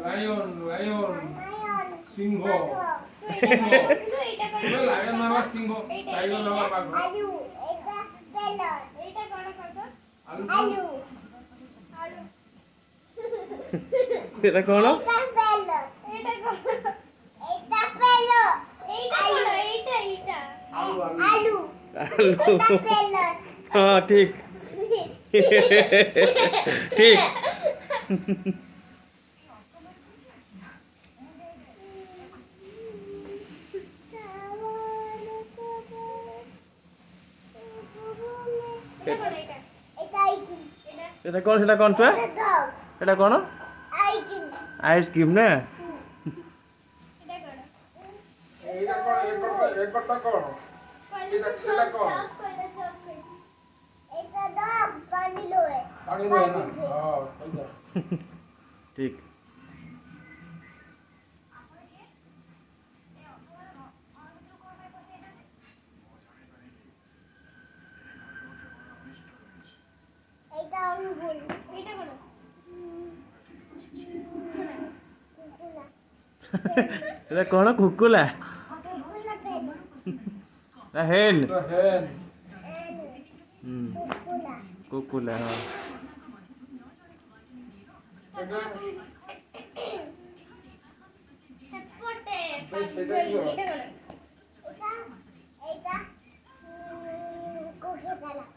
lion lion সিংহ সিংহ lion না সিংহ tiger না বাঘ আলু এটা পেলন এটা কোন কত আলু আলু এটা কোন এটা পেলন এটা কোন এটা পেলন এইটা কোন এইটা আলু আলু এটা পেলন হ্যাঁ ঠিক ঠিক এটা কোন সেটা কোন তো এটা কোন আইসক্রিম না এইটা কোন একটা কোন এটা কোন এটা ডগ পানি লয় না হ্যাঁ ঠিক এটা আঙ্গুল এটা কোন কুকুলা এটা কোন কুকুলা কুকুলা পেন না হেন হেন হুম কুকুলা কুকুলা হ্যাঁ এটা পটে এটা এটা কুকুলা